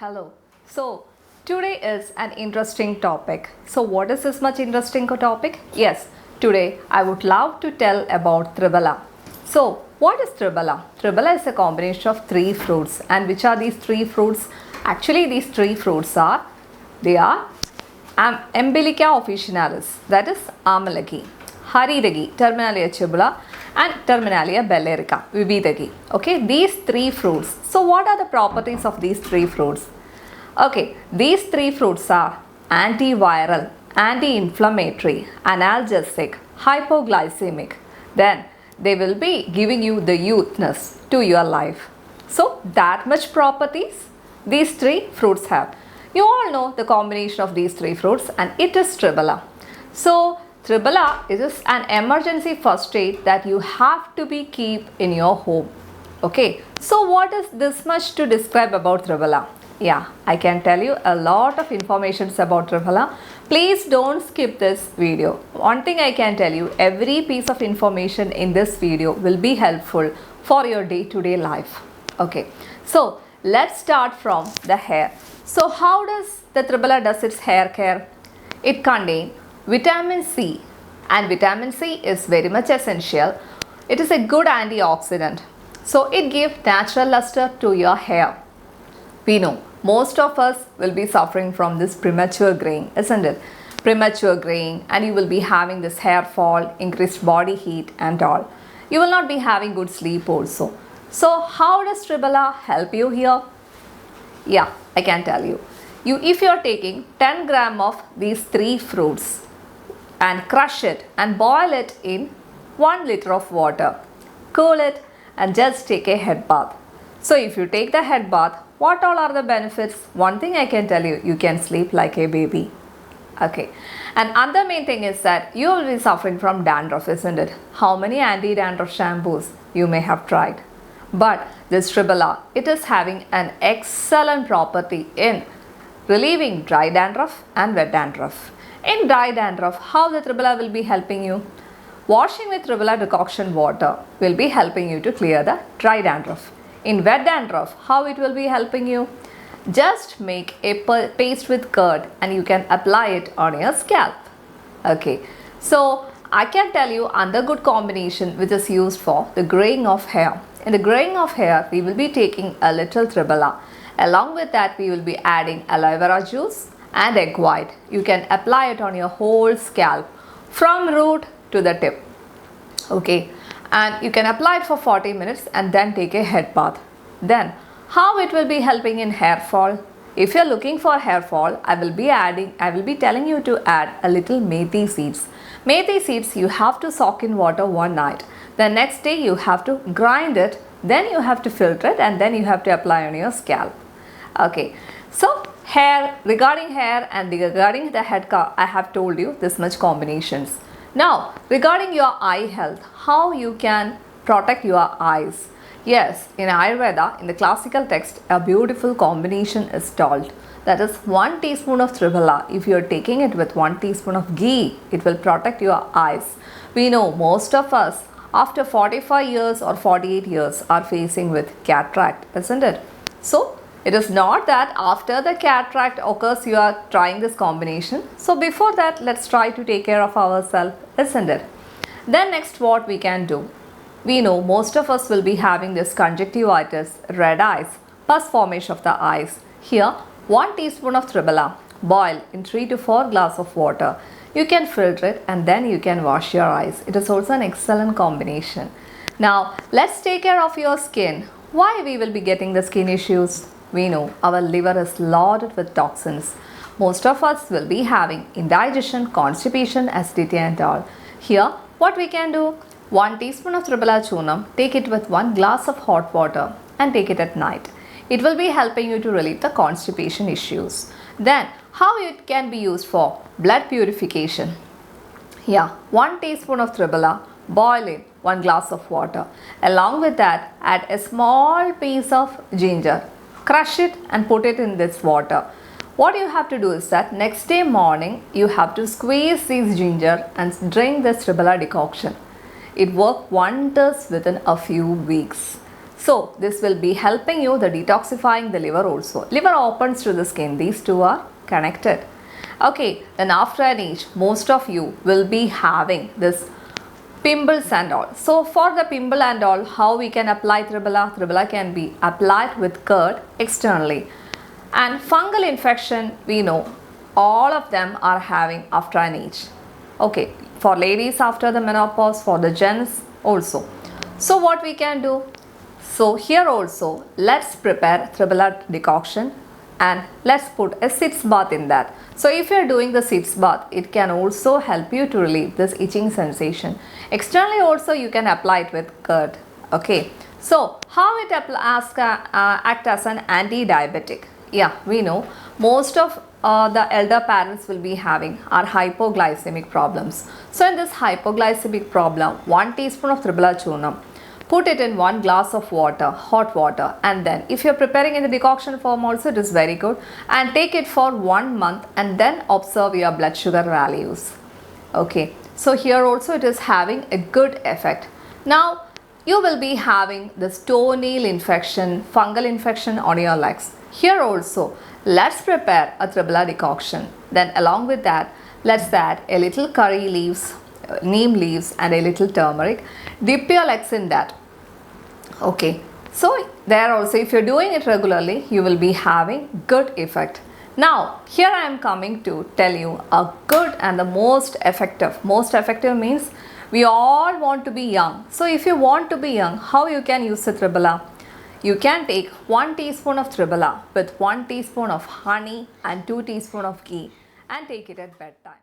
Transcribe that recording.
Hello. So today is an interesting topic. So what is this much interesting topic? Yes, today I would love to tell about Triphala. So what is Triphala? Triphala is a combination of three fruits. And which are these three fruits? Actually these three fruits are Bellirica officinalis, that is Amalaki, Haritaki, Terminalia chebula, and Terminalia bellirica, Bibhitaki. Okay, these three fruits. So what are the properties of these three fruits? Okay, these three fruits are antiviral, anti-inflammatory, analgesic, hypoglycemic. Then they will be giving you the youthness to your life. So that much properties these three fruits have. You all know the combination of these three fruits, and it is Triphala. So Triphala is an emergency first aid that you have to be keep in your home. Okay, so what is this much to describe about Triphala? Yeah, I can tell you a lot of information about Triphala. Please don't skip this video. One thing I can tell you, every piece of information in this video will be helpful for your day-to-day life. Okay, so let's start from the hair. So how does the Triphala does its hair care? It contains vitamin C, and vitamin C is very much essential. It is a good antioxidant. So it gives natural luster to your hair. We know most of us will be suffering from this premature graying, isn't it? Premature graying, and you will be having this hair fall, increased body heat and all. You will not be having good sleep also. So how does Triphala help you here? Yeah, I can tell you. If you are taking 10 gram of these three fruits and crush it and boil it in 1 liter of water, cool it and just take a head bath. So if you take the head bath, what all are the benefits? One thing I can tell you, you can sleep like a baby. Okay, and other main thing is that you will be suffering from dandruff, isn't it? How many anti-dandruff shampoos you may have tried? But this Triphala, it is having an excellent property in relieving dry dandruff and wet dandruff. In dry dandruff, how the Triphala will be helping you? Washing with Triphala decoction water will be helping you to clear the dry dandruff. In wet dandruff, how it will be helping you? Just make a paste with curd and you can apply it on your scalp. Okay, so I can tell you another good combination which is used for the graying of hair. In the graying of hair, we will be taking a little Triphala. Along with that, we will be adding aloe vera juice and egg white. You can apply it on your whole scalp from root to the tip. Okay, and you can apply it for 40 minutes and then take a head bath. Then how it will be helping in hair fall? If you are looking for hair fall, I will be telling you to add a little methi seeds. Methi seeds you have to soak in water one night. The next day you have to grind it, then you have to filter it, and then you have to apply on your scalp. Okay, so regarding hair and regarding the head cover, I have told you this much combinations. Now regarding your eye health, how you can protect your eyes. Yes, in Ayurveda, in the classical text, a beautiful combination is told. That is 1 teaspoon of Triphala. If you are taking it with 1 teaspoon of ghee, it will protect your eyes. We know most of us after 45 years or 48 years are facing with cataract, isn't it? So it is not that after the cataract occurs you are trying this combination. So before that, let's try to take care of ourselves, isn't it? Then next, what we can do? We know most of us will be having this conjunctivitis, red eyes, pus formation of the eyes. Here 1 teaspoon of Triphala, boil in 3 to 4 glass of water. You can filter it and then you can wash your eyes. It is also an excellent combination. Now let's take care of your skin. Why we will be getting the skin issues? We know our liver is loaded with toxins. Most of us will be having indigestion, constipation, acidity and all. Here what we can do? 1 teaspoon of Triphala Choornam, take it with 1 glass of hot water and take it at night. It will be helping you to relieve the constipation issues. Then how it can be used for blood purification? Yeah, 1 teaspoon of Triphala, boil in 1 glass of water. Along with that, add a small piece of ginger. Crush it and put it in this water. What you have to do is that next day morning, you have to squeeze this ginger and drink this Triphala decoction. It works wonders within a few weeks. So this will be helping you the detoxifying the liver also. Liver opens to the skin. These two are connected. Okay, then after an age, most of you will be having this pimples and all. So for the pimple and all, how we can apply Triphala? Triphala can be applied with curd externally. And fungal infection, we know all of them are having after an age. Okay, for ladies after the menopause, for the gents also. So what we can do? So here also, let's prepare Triphala decoction and let's put a sitz bath in that. So if you are doing the sitz bath, it can also help you to relieve this itching sensation. Externally also you can apply it with curd. Okay. So how it act as an anti-diabetic? Yeah, we know most of the elder parents will be having are hypoglycemic problems. So in this hypoglycemic problem, 1 teaspoon of Triphala Choornam, put it in 1 glass of water, hot water, and then if you're preparing in the decoction form also, it is very good, and take it for 1 month and then observe your blood sugar values. Okay, so here also it is having a good effect. Now you will be having this toenail infection, fungal infection on your legs. Here also, let's prepare a Triphala decoction. Then along with that, let's add a little curry leaves, neem leaves and a little turmeric. Dip your legs in that. Okay, so there also if you're doing it regularly, you will be having good effect. Now here I am coming to tell you a good and the most effective. Most effective means we all want to be young. So if you want to be young, how you can use the Triphala? You can take 1 teaspoon of Triphala with 1 teaspoon of honey and 2 teaspoons of ghee and take it at bedtime.